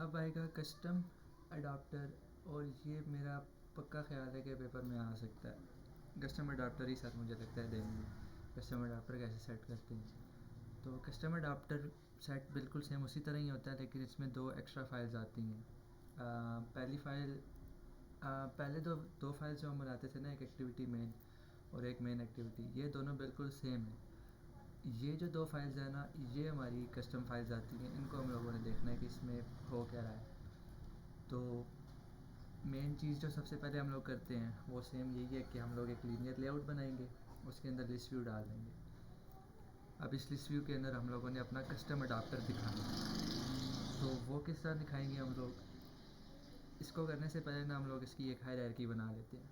अब आएगा custom adapter, और ये मेरा पक्का ख्याल है कि पेपर में आ सकता है। कस्टम अडाप्टर ही सर मुझे लगता है देंगे, कस्टम अडाप्टर कैसे सेट करते हैं। तो कस्टम अडाप्टर सेट बिल्कुल सेम उसी तरह ही होता है, लेकिन इसमें दो एक्स्ट्रा फाइल्स आती हैं। पहली फ़ाइल, पहले दो फाइल्स जो हम बनाते थे ना, एक एक्टिविटी मेन और एक मेन एक्टिविटी, ये दोनों बिल्कुल सेम है। ये जो दो फाइल्स है ना, ये हमारी कस्टम फाइल्स आती हैं, इनको हम लोगों ने देखना है कि इसमें हो क्या रहा है। तो मेन चीज़ जो सबसे पहले हम लोग करते हैं वो सेम यही है कि हम लोग एक लीनियर लेआउट बनाएंगे, उसके अंदर लिस्ट व्यू डाल देंगे। अब इस लिस्ट व्यू के अंदर हम लोगों ने अपना कस्टम अडाप्टर दिखाना है। तो वो किस तरह दिखाएंगे हम लोग, इसको करने से पहले ना हम लोग इसकी एक हायरार्की बना लेते हैं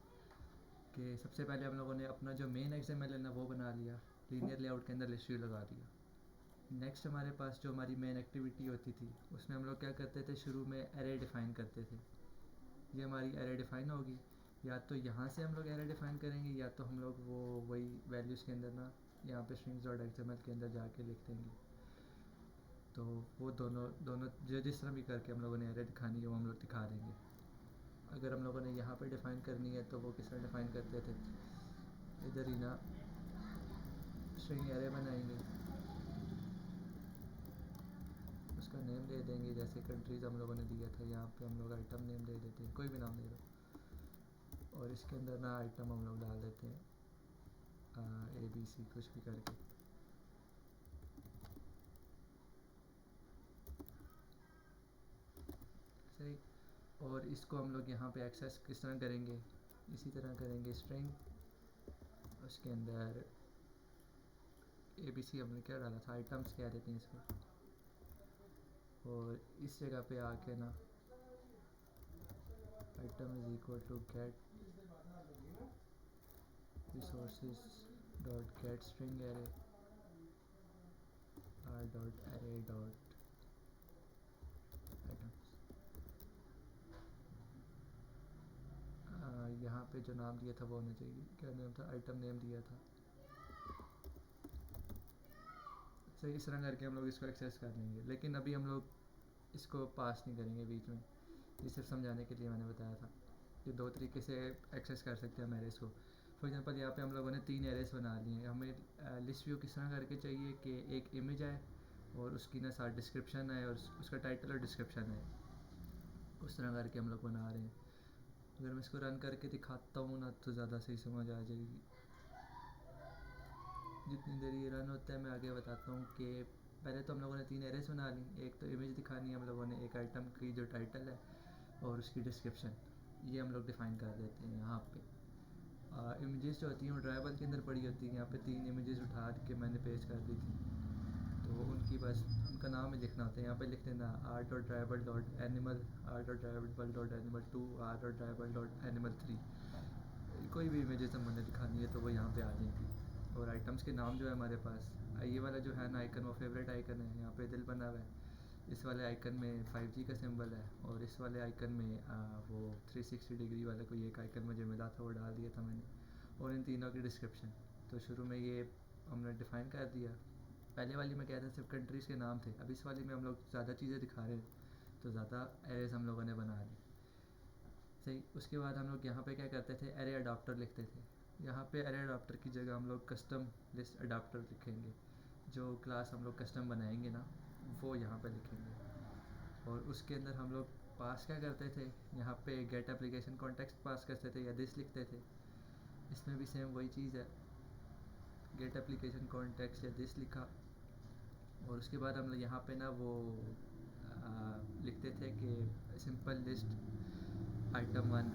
कि सबसे पहले हम लोगों ने अपना जो मेन एक्सएमएल है ना वो बना लिया, लीनियर लेआउट के अंदर लिस्ट व्यू लगा दिया। नेक्स्ट हमारे पास जो हमारी मेन एक्टिविटी होती थी उसमें हम लोग क्या करते थे, शुरू में एरे डिफ़ाइन करते थे। ये हमारी एरे डिफ़ाइन होगी, या तो यहाँ से हम लोग एरे डिफ़ाइन करेंगे, या तो हम लोग वो वही वैल्यूज़ के अंदर ना यहाँ पे strings.xml के अंदर जाके लिख देंगे। तो वो दोनों दोनों जो जिस तरह भी करके हम लोगों ने एरे दिखानी है वो हम लोग दिखा देंगे। अगर हम लोगों ने यहाँ पे डिफ़ाइन करनी है तो वो किस तरह डिफ़ाइन करते थे, इधर ही ना स्ट्रिंग एरे बनाएंगे, उसका नेम दे देंगे, जैसे कंट्रीज़ हम लोगों ने दिया था यहाँ पे हम लोग आइटम नेम दे देते हैं, कोई भी नाम दे दो। और इसके अंदर ना आइटम हम लोग डाल देते हैं ABC कुछ भी करके। सही। और इसको हम लोग यहाँ पे एक्सेस किस तरह करेंगे, इसी तरह करेंगे, स्ट्रिंग, उसके अंदर ABC हमने क्या डाला था, आइटम्स कह देते हैं इसको। और इस जगह पे आके ना item is equal to get resources dot get string array R dot array dot items. यहाँ पे जो नाम दिया था वो होना चाहिए, क्या नाम था, आइटम नेम दिया था। सही, इस तरह करके हम लोग इसको एक्सेस कर लेंगे, लेकिन अभी हम लोग इसको पास नहीं करेंगे बीच में। ये सिर्फ समझाने के लिए मैंने बताया था कि दो तरीके से एक्सेस कर सकते हैं हम एरेस को। फॉर एग्जांपल यहाँ पे हम लोगों ने 3 एरेस बना लिए हैं। हमें लिस्ट व्यू किस तरह करके चाहिए कि एक इमेज आए और उसकी ना साथ डिस्क्रिप्शन आए और उसका टाइटल और डिस्क्रिप्शन आए, उस तरह करके हम लोग बना रहे हैं। अगर मैं इसको रन करके दिखाता हूँ ना तो ज़्यादा सही समझ आ जाएगी। जितनी देर ये रन होता है मैं आगे बताता हूँ कि पहले तो हम लोगों ने 3 एरेस बना ली। एक तो इमेज दिखानी है हम लोगों ने, एक आइटम की जो टाइटल है और उसकी डिस्क्रिप्शन, ये हम लोग डिफ़ाइन कर देते हैं यहाँ पे। इमेजेस जो होती हैं वो ड्राइवर के अंदर पड़ी होती हैं। यहाँ पे 3 इमेजेस उठा के मैंने पेस्ट कर दी थी, तो उनकी बस उनका नाम ही लिखना होता है। यहाँ पे लिख देना R dot driver dot animal, R dot driver dot animal 2, R dot driver dot animal 3। कोई भी इमेजेस हमने दिखानी है तो वो यहाँ पे आ जाएंगी। और आइटम्स के नाम जो है हमारे पास, ये वाला जो है ना आइकन, वो फेवरेट आइकन है, यहाँ पे दिल बना हुआ है। इस वाले आइकन में 5G का सिंबल है, और इस वाले आइकन में वो 360 डिग्री वाला कोई एक आइकन मुझे मिला था, वो डाल दिया था मैंने। और इन तीनों की डिस्क्रिप्शन तो शुरू में ये हमने डिफ़ाइन कर दिया। पहले वाली में क्या था, सिर्फ कंट्रीज़ के नाम थे। अब इस वाली में हम लोग ज़्यादा चीज़ें दिखा रहे हैं तो ज़्यादा एरेज हम लोगों ने बना ली। सही। उसके बाद हम लोग यहाँ पे क्या करते थे, एरे अडाप्टर लिखते थे। यहाँ पे एरे अडाप्टर की जगह हम लोग कस्टम लिस्ट अडाप्टर लिखेंगे। जो क्लास हम लोग कस्टम बनाएंगे ना वो यहाँ पे लिखेंगे। और उसके अंदर हम लोग पास क्या करते थे, यहाँ पे गेट एप्लीकेशन कॉन्टेक्स्ट पास करते थे या दिस लिखते थे। इसमें भी सेम वही चीज़ है, गेट एप्लीकेशन कॉन्टेक्स्ट या दिस लिखा। और उसके बाद हम लोग यहाँ पे ना वो लिखते थे कि सिंपल लिस्ट आइटम 1,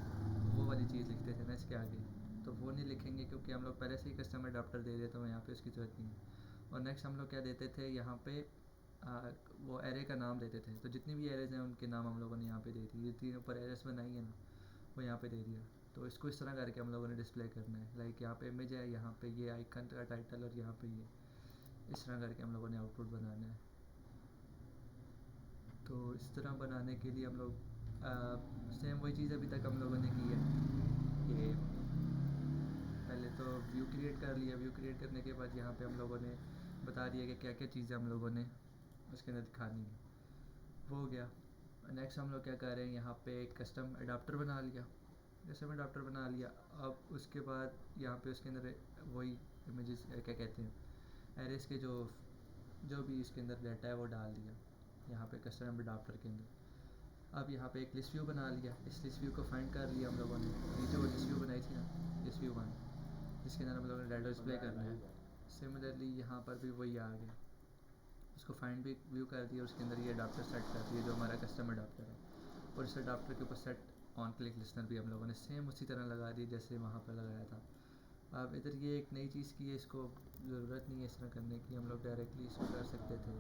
वो वाली चीज़ लिखते थे ना इसके आगे। तो वो नहीं लिखेंगे क्योंकि हम लोग पहले से ही कस्टम अडाप्टर दे देते हैं, यहाँ पे उसकी ज़रूरत नहीं है। और नेक्स्ट हम लोग क्या देते थे यहाँ पे, वो एरे का नाम देते थे। तो जितनी भी एरेज हैं उनके नाम हम लोगों ने यहाँ पे दे दी। ये 3 ऊपर एरेस बनाई है ना, वो यहाँ पे दे दिया। तो इसको इस तरह करके हम लोगों ने डिस्प्ले करना है। लाइक यहाँ पे इमेज है, यहाँ पे ये आइकन का टाइटल, और यहाँ पे ये, इस तरह करके हम लोगों ने आउटपुट बनाना है। तो इस तरह बनाने के लिए हम लोग सेम वही चीज़ अभी तक हम लोगों ने की है कि पहले तो व्यू क्रिएट कर लिया। व्यू क्रिएट करने के बाद यहाँ पे हम लोगों ने बता दिया कि क्या क्या चीज़ें हम लोगों ने उसके अंदर दिखानी है, वो हो गया। नेक्स्ट हम लोग क्या कर रहे हैं, यहाँ पे कस्टम अडाप्टर बना लिया। कस्टम अडाप्टर बना लिया। अब उसके बाद यहाँ पे उसके अंदर वही इमेजेस क्या कहते हैं, एरेस के जो भी इसके अंदर डाटा है वो डाल दिया यहाँ पे कस्टम अडाप्टर के अंदर। अब यहाँ पे एक लिस्ट व्यू बना लिया। इस लिस्ट व्यू को फाइंड कर लिया हम लोगों ने। ये जो लिस्ट व्यू बनाई थी ना, लिस्ट व्यू 1, इसके अंदर हम लोगों ने डाटा डिस्प्ले करना है। सिमिलरली यहाँ पर भी वही आ गया, उसको फाइंड भी व्यू कर दिया, उसके अंदर ये अडाप्टर सेट कर दिया जो हमारा कस्टम अडाप्टर है। और इस अडाप्टर के ऊपर सेट ऑन क्लिक लिसनर भी हम लोगों ने सेम उसी तरह लगा दी जैसे वहाँ पर लगाया था। अब इधर ये एक नई चीज़ की है, इसको ज़रूरत नहीं है इस तरह करने की, हम लोग डायरेक्टली इसको कर सकते थे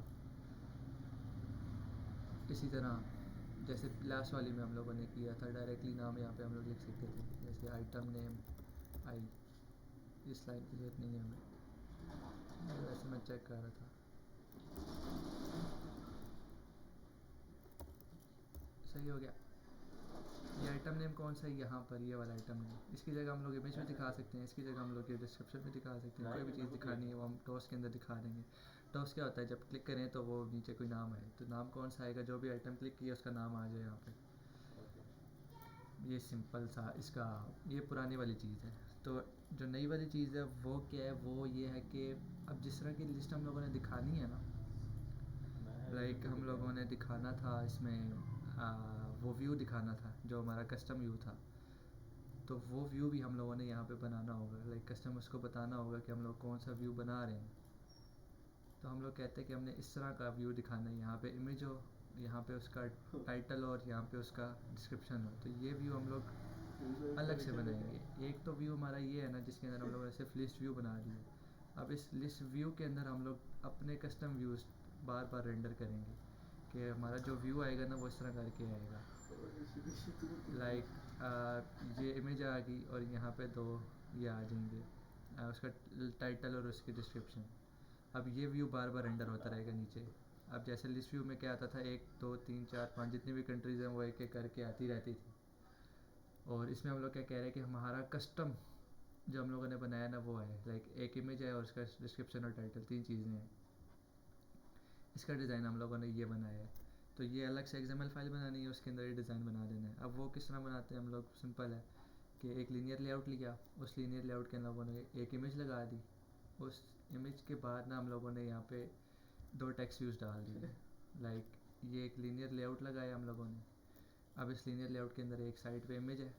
इसी तरह जैसे लास्ट वाली में हम लोगों ने किया था। डायरेक्टली नाम यहाँ पे हम लोग लिख सकते थे, जैसे आइटम नेम आई। इस लाइन की जरूरत नहीं है हमें, वैसे मैं चेक कर रहा था। सही हो गया। ये आइटम नेम कौन सा है, यहाँ पर ये वाला आइटम नेम। इसकी जगह हम लोग इमेज में दिखा सकते हैं, इसकी जगह हम लोग ये डिस्क्रिप्शन में दिखा सकते हैं। कोई भी चीज़ दिखानी है वो हम टॉस के अंदर दिखा देंगे। टॉस क्या होता है, जब क्लिक करें तो वो नीचे कोई नाम है, तो नाम कौन सा आएगा, जो भी आइटम क्लिक किया उसका नाम आ जाए यहाँ पे। ये सिंपल सा इसका, ये पुरानी वाली चीज़ है। तो जो नई वाली चीज़ है वो क्या है, वो ये है कि अब जिस तरह की लिस्ट हम लोगों ने दिखानी है ना, लाइक हम लोगों ने दिखाना था इसमें वो व्यू दिखाना था जो हमारा कस्टम व्यू था, तो वो व्यू भी हम लोगों ने यहाँ पे बनाना होगा। लाइक कस्टमर्स को बताना होगा कि हम लोग कौन सा व्यू बना रहे हैं। तो हम लोग कहते हैं कि हमने इस तरह का व्यू दिखाना है, यहाँ पे इमेज हो, यहाँ पे उसका टाइटल और यहाँ पे उसका डिस्क्रिप्शन हो। तो ये व्यू हम लोग अलग से बनाएंगे। एक तो व्यू हमारा ये है ना जिसके अंदर हम लोगों ने सिर्फ लिस्ट व्यू बना दी है। अब इस लिस्ट व्यू के अंदर हम लोग अपने कस्टम व्यूज़ बार बार रेंडर करेंगे कि हमारा जो व्यू आएगा ना वो इस तरह करके आएगा। लाइक ये इमेज आ गई और यहाँ पे दो ये आ जाएंगे, उसका टाइटल और उसकी डिस्क्रिप्शन। अब ये व्यू बार बार रेंडर होता रहेगा नीचे। अब जैसे लिस्ट व्यू में क्या आता था, 1 2 3 4 5 जितनी भी कंट्रीज़ हैं वो एक एक करके आती रहती थी। और इसमें हम लोग क्या कह रहे हैं कि हमारा कस्टम जो हम लोगों ने बनाया ना वो है, लाइक एक इमेज है और उसका डिस्क्रिप्शन और टाइटल, 3 चीज़ें हैं। इसका डिज़ाइन हम लोगों ने ये बनाया है। तो ये अलग से XML फाइल बनानी है, उसके अंदर ये डिज़ाइन बना देना है। अब वो किस तरह बनाते हैं हम लोग, सिंपल है कि एक लीनियर लेआउट लिया, उस लीनियर लेआउट के हम लोगों ने एक इमेज लगा दी। उस इमेज के बाद ना हम लोगों ने यहाँ पे 2 टेक्स्ट व्यूज़ डाल दिए। लाइक ये एक लीनियर लेआउट लगाया हम लोगों ने। अब इस लीनियर लेआउट के अंदर एक साइड पे इमेज है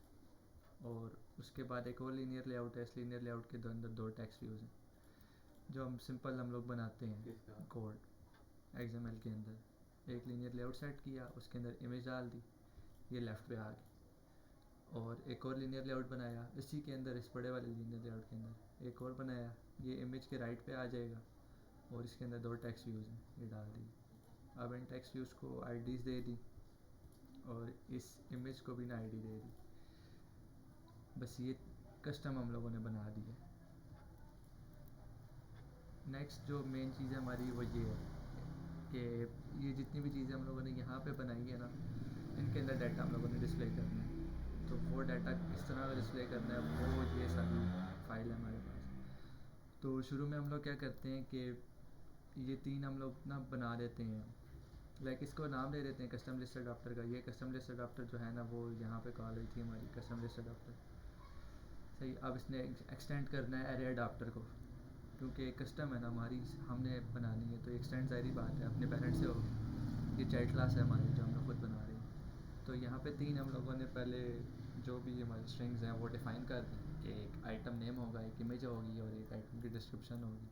और उसके बाद एक और लीनियर लेआउट है। इस लीनियर लेआउट के अंदर 2 टेक्स्ट व्यूज़ हैं जो हम लोग बनाते हैं कोड XML के अंदर। एक लीनियर लेआउट सेट किया, उसके अंदर इमेज डाल दी, ये लेफ़्ट पे आ गई। और एक और लीनियर लेआउट बनाया इसी के अंदर, इस बड़े वाले लीनियर लेआउट के अंदर एक और बनाया, ये इमेज के राइट पे आ जाएगा और इसके अंदर 2 टेक्स्ट व्यूज़ हैं, ये डाल दी। अब इन टेक्स्ट व्यूज़ को IDs दे दी और इस इमेज को भी ना ID दे दी। बस ये कस्टम हम लोगों ने बना दी है। नेक्स्ट जो मेन चीज़ है हमारी वो ये है कि ये जितनी भी चीज़ें हम लोगों ने यहाँ पे बनाई है ना, इनके अंदर डाटा हम लोगों ने डिस्प्ले करना है। तो वो डाटा किस तरह का डिस्प्ले करना है वो ये सारी फाइल है हमारे पास। तो शुरू में हम लोग क्या करते हैं कि ये 3 हम लोग ना बना देते हैं, लाइक इसको नाम दे देते हैं कस्टम लिस्ट अडाप्टर का। ये कस्टम लिस्ट अडाप्टर जो है ना वो यहाँ पे कॉल हुई थी हमारी कस्टम लिस्ट अडाप्टर। सही, अब इसने एक्सटेंड करना है एरे अडाप्टर को, क्योंकि कस्टम है ना हमारी, हमने बनानी है तो एक्सटेंड ज़ाहिर बात है अपने पेरेंट से होगी। ये चाइल्ड क्लास है हमारी जो हम लोग खुद बना रहे हैं। तो यहाँ पे 3 हम लोगों ने पहले जो भी हमारी स्ट्रिंग्स हैं वो डिफ़ाइन कर दी कि एक आइटम नेम होगा, एक इमेज होगी और एक आइटम की डिस्क्रिप्शन होगी।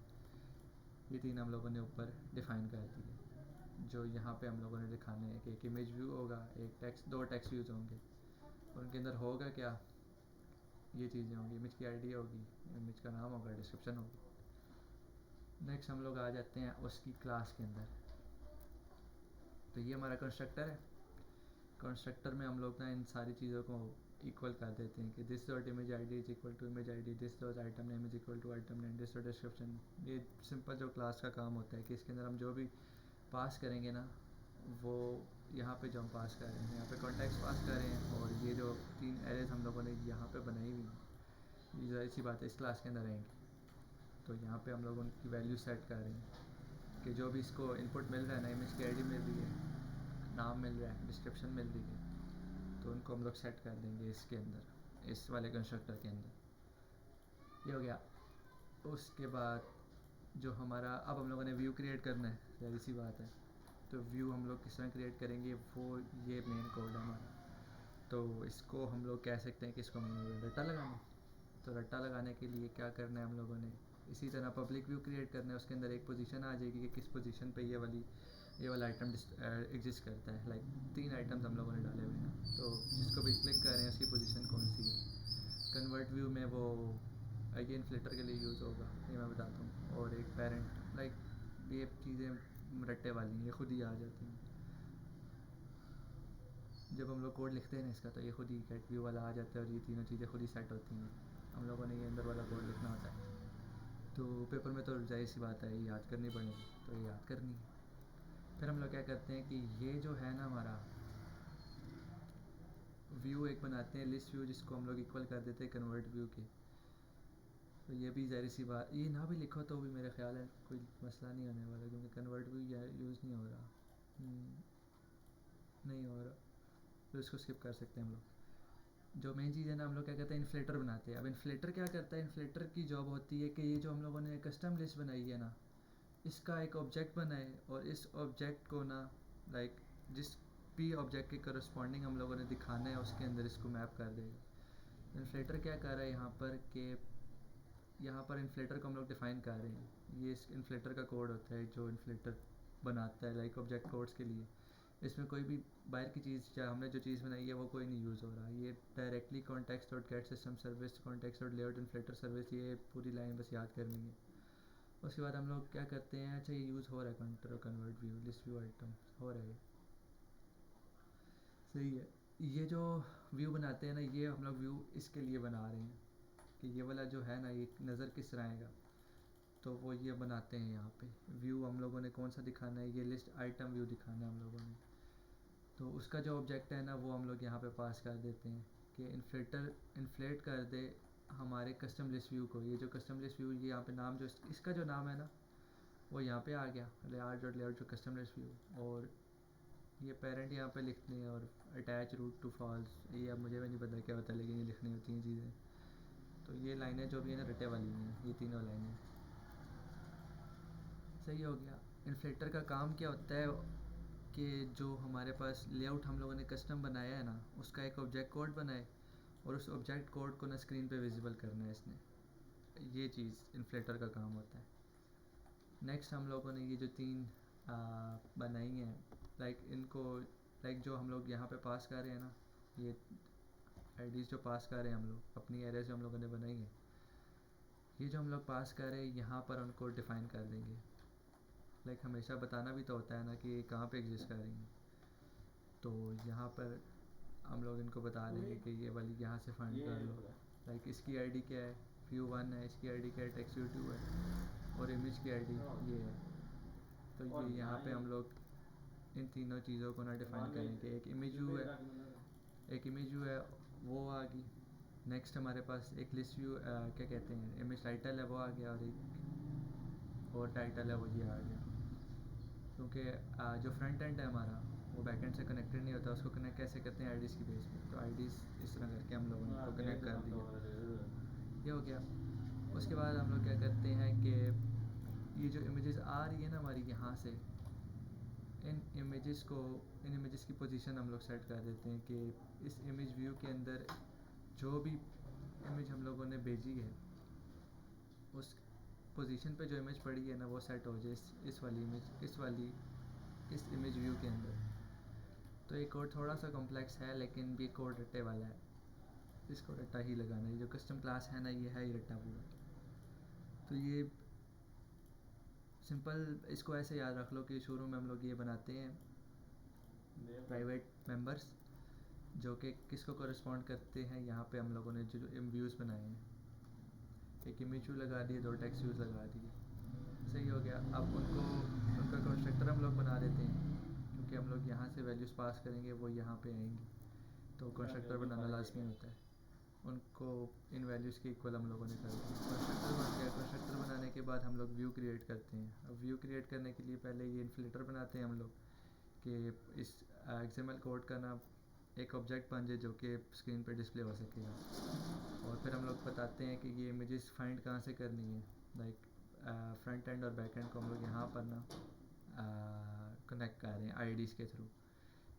ये 3 हम लोगों ने ऊपर डिफ़ाइन कर दी है। जो यहाँ पे हम लोगों ने दिखाने हैं कि एक इमेज व्यू होगा, एक टेक्स्ट, 2 टेक्स्ट व्यूज़ होंगे, उनके अंदर होगा क्या, ये चीज़ें होंगी। इमेज की ID होगी, इमेज का नाम होगा, डिस्क्रिप्शन होगी। नेक्स्ट हम लोग आ जाते हैं उसकी क्लास के अंदर। तो ये हमारा कंस्ट्रक्टर है। कंस्ट्रक्टर में हम लोग ना इन सारी चीज़ों को इक्वल कर देते हैं कि this dot image ID is equal to image ID, this dot item name is equal to item name, this dot description. ये सिंपल जो क्लास का काम होता है कि इसके अंदर हम जो भी पास करेंगे ना वो यहाँ पे जो हम पास कर रहे हैं, यहाँ पे कॉन्टेक्स्ट पास कर रहे हैं और ये जो 3 एरेज हम लोगों ने यहाँ पे बनाई हुई हैं ये ज़ाहिर सी बात है इस क्लास के अंदर रहेंगी। तो यहाँ पे हम लोग उनकी वैल्यू सेट कर रहे हैं कि जो भी इसको इनपुट मिल रहा है ना, इमेज की ID मिल रही है, नाम मिल रहा है, डिस्क्रिप्शन मिल रही है, तो उनको हम लोग सेट कर देंगे इसके अंदर, इस वाले कंस्ट्रक्टर के अंदर। ये हो गया। उसके बाद जो हमारा अब हम लोगों ने व्यू क्रिएट करना है, जाहिर सी बात है, तो व्यू हम लोग किस तरह क्रिएट करेंगे, वो ये मेन कोड है हमारा। तो इसको हम लोग कह सकते हैं कि इसको हम लोग रट्टा लगाना। तो रट्टा लगाने के लिए क्या करना है हम लोगों ने, इसी तरह पब्लिक व्यू क्रिएट करना है, उसके अंदर एक पोजीशन आ जाएगी कि किस पोजीशन पे ये वाला आइटम एग्जिस्ट करता है। लाइक 3 आइटम्स हम लोगों ने डाले हुए हैं, तो जिसको भी क्लिक कर रहे हैं उसकी पोजीशन कौन सी है। कन्वर्ट व्यू में वो ये इन्फ्लेटर के लिए यूज़ होगा, ये मैं बताता हूँ। और एक पेरेंट, लाइक ये चीज़ें रट्टे वाली हैं, ये खुद ही आ जाती हैं। जब हम लोग कोड लिखते हैं ना इसका, तो ये खुद ही गेट व्यू वाला आ जाता है और ये तीनों चीज़ें खुद ही सेट होती हैं। हम लोगों ने ये अंदर वाला कोड लिखना होता है, तो पेपर में तो जाहिर सी बात है ये याद करनी पड़ेगी, तो ये याद करनी है। फिर हम लोग क्या करते हैं कि ये जो है ना हमारा व्यू एक बनाते हैं लिस्ट व्यू, जिसको हम लोग इक्वल कर देते हैं कन्वर्ट व्यू के। तो ये भी जाहिर सी बात, ये ना भी लिखो तो भी मेरा ख्याल है कोई मसला नहीं आने वाला, क्योंकि कन्वर्ट व्यू यूज़ नहीं हो रहा, नहीं हो रहा, तो इसको स्किप कर सकते हैं हम लोग। जो मेन चीज़ है ना, हम लोग क्या कहते हैं इन्फ्लेटर बनाते हैं। अब इन्फ्लेटर क्या करता है, इन्फ्लेटर की जॉब होती है कि ये जो हम लोगों ने कस्टम लिस्ट बनाई है ना, इसका एक ऑब्जेक्ट बनाए, और इस ऑब्जेक्ट को ना लाइक जिस भी ऑब्जेक्ट के करस्पॉन्डिंग हम लोगों ने दिखाना है उसके अंदर इसको मैप कर देगा। इन्फ्लेटर क्या कर रहा है यहाँ पर कि यहाँ पर इन्फ्लेटर को हम लोग डिफ़ाइन कर रहे हैं। ये इस इन्फ्लेटर का कोड होता है जो इन्फ्लेटर बनाता है, लाइक ऑब्जेक्ट कोड्स के लिए। इसमें कोई भी बाहर की चीज़, या हमने जो चीज़ बनाई है वो कोई नहीं यूज़ हो रहा, ये directly context dot gate system service, context dot layout inflator service, ये पूरी लाइन बस याद करनी है। उसके बाद हम लोग क्या करते हैं, अच्छा ये यूज़ हो रहा है काउंटर और convert view list view item हो रहा है, सही है। ये जो व्यू बनाते हैं ना, ये हम लोग व्यू इसके लिए बना रहे हैं कि ये वाला जो है ना, ये नज़र किस तरह आएगा, तो वो ये बनाते हैं। यहाँ पे व्यू हम लोगों ने कौन सा दिखाना है, ये लिस्ट आइटम व्यू दिखाना है हम लोगों ने। तो उसका जो ऑब्जेक्ट है ना, वो हम लोग यहाँ पे पास कर देते हैं कि इन्फ्लेट कर दे हमारे कस्टम लिस्ट व्यू को। ये जो कस्टम लिस्ट व्यू, ये यहाँ पे नाम जो इसका जो नाम है ना, वो यहाँ पे आ गया, लेआउट जो कस्टम लिस्ट व्यू, और ये पेरेंट यहाँ पे लिखते हैं, और अटैच रूट टू फॉल्स, ये अब मुझे भी नहीं पता क्या होता है, लेकिन ये लिखनी होती हैं चीज़ें। तो ये लाइनें जो भी है ना रटे वाली हैं, ये तीनों लाइनें, सही हो गया। इन्फ्लेटर का काम क्या होता है कि जो हमारे पास लेआउट हम लोगों ने कस्टम बनाया है ना, उसका एक ऑब्जेक्ट कोड बनाए, और उस ऑब्जेक्ट कोड को ना स्क्रीन पे विजिबल करना है इसने। ये चीज़ इन्फ्लेटर का काम होता है। नेक्स्ट हम लोगों ने ये जो 3 बनाई हैं, लाइक इनको, लाइक जो हम लोग यहाँ पे पास कर रहे हैं ना, ये आईडीज़ जो पास कर रहे हैं हम लोग अपनी एरे जो हम लोगों ने बनाई है, ये जो हम लोग पास कर रहे हैं यहाँ पर उनको डिफ़ाइन कर देंगे। लाइक हमेशा बताना भी तो होता है ना कि कहाँ पे एग्जिस्ट कर रही हैं, तो यहाँ पर हम लोग इनको बता देंगे कि ये वाली यहाँ से फाइंड कर लो। लाइक इसकी आईडी क्या है, व्यू1 है, इसकी आईडी क्या है, टेक्स्ट व्यू2 है, और इमेज की आईडी ये है। तो ये यहाँ पे हम लोग इन तीनों चीज़ों को ना डिफ़ाइन करेंगे। एक इमेज व्यू है, एक इमेज व्यू है, वो आ गई। नेक्स्ट हमारे पास एक लिस्ट व्यू, क्या कहते हैं, इमेज टाइटल है, वो आ गया, और एक और टाइटल है, वो ये आ गया। क्योंकि जो फ्रंट एंड है हमारा, वो बैक एंड से कनेक्टेड नहीं होता, उसको कनेक्ट कैसे करते हैं आईडीज़ की बेस पे। तो आईडीज़ इस तरह करके हम लोगों ने उसको कनेक्ट कर दिया, ये हो गया। उसके बाद हम लोग क्या करते हैं कि ये जो इमेजेस आ रही है ना हमारी यहाँ से, इन इमेजेस की पोजीशन हम लोग सेट कर देते हैं कि इस इमेज व्यू के अंदर जो भी इमेज हम लोगों ने भेजी है, उस पोजीशन पे जो इमेज पड़ी है ना, वो सेट हो जाए इस वाली इस इमेज व्यू के अंदर। तो ये कोड थोड़ा सा कॉम्प्लेक्स है, लेकिन भी कोड रट्टे वाला है, इसको रट्टा ही लगाना है। जो कस्टम क्लास है ना, ये है ही रट्टा पूरा। तो ये सिंपल, इसको ऐसे याद रख लो कि शुरू में हम लोग ये बनाते हैं प्राइवेट मेंबर्स, जो कि किसको कॉरस्पॉन्ड करते हैं। यहाँ पे हम लोगों ने जो व्यूज़ बनाए हैं, एक इमेज व्यू लगा दिए, 2 टेक्स्ट व्यूज़ लगा दिए, सही हो गया। अब उनका कंस्ट्रक्टर हम लोग बना देते हैं, क्योंकि हम लोग यहाँ से वैल्यूज़ पास करेंगे, वो यहाँ पे आएंगी, तो कंस्ट्रक्टर बनाना लाजमी होता है। उनको इन वैल्यूज़ के इक्वल हम लोगों ने कर दिया, कंस्ट्रक्टर बन गया। कंस्ट्रक्टर बनाने के बाद हम लोग व्यू क्रिएट करते हैं। अब व्यू क्रिएट करने के लिए पहले ये इन्फ्लेटर बनाते हैं हम लोग कि इस XML कोड का ना एक ऑब्जेक्ट बन जाए जो कि स्क्रीन पर डिस्प्ले हो सकेगा। और फिर हम लोग बताते हैं कि ये इमेजेस फाइंड कहाँ से करनी है, लाइक फ्रंट एंड और बैक एंड को हम लोग यहाँ पर ना कनेक्ट कर रहे हैं आईडीज़ के थ्रू।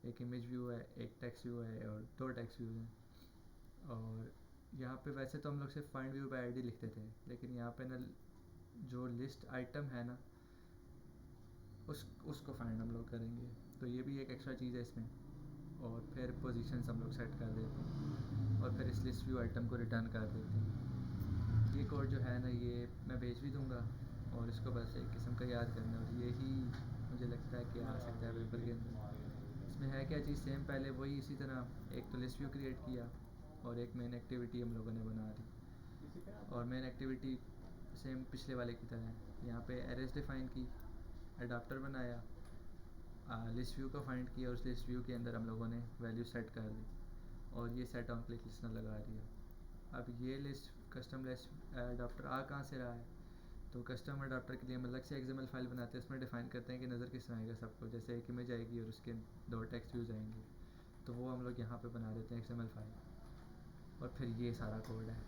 एक इमेज व्यू है, एक टेक्स्ट व्यू है और 2 टेक्स्ट व्यू हैं। और यहाँ पे वैसे तो हम लोग सिर्फ फाइंड व्यू बाय आईडी लिखते थे, लेकिन यहाँ पे ना जो लिस्ट आइटम है ना उसको फाइंड हम लोग करेंगे, तो ये भी एक एक्स्ट्रा चीज़ है इसमें। और फिर पोजीशंस हम लोग सेट कर देते हैं और फिर इस लिस्ट व्यू आइटम को रिटर्न कर देते हैं। ये कोड जो है ना ये मैं भेज भी दूँगा और इसको बस एक किस्म का याद करना, और यही मुझे लगता है कि आ सकता है पेपर के अंदर। इसमें है क्या चीज़, सेम पहले वही इसी तरह एक तो लिस्ट व्यू क्रिएट किया और एक मेन एक्टिविटी हम लोगों ने बना दी। और मेन एक्टिविटी सेम पिछले वाले की तरह है, यहाँ पे एरेज डिफ़ाइन की, अडाप्टर बनाया, लिस्ट व्यू को फाइंड किया और उस लिस्ट व्यू के अंदर हम लोगों ने वैल्यू सेट कर दी और ये सेट ऑन क्लिक लिस्टनर लगा दिया। अब ये लिस्ट कस्टम लिस्ट अडाप्टर आ कहाँ से रहा है, तो कस्टम अडाप्टर के लिए हम अलग से XML फाइल बनाते हैं, उसमें डिफ़ाइन करते हैं कि नज़र किस तरह आएगा सबको। जैसे एक इमेज आएगी और उसके 2 टेक्स्ट व्यूज़ आएंगे, तो वो हम लोग यहाँ पे बना देते हैं XML फाइल, और फिर ये सारा कोड है।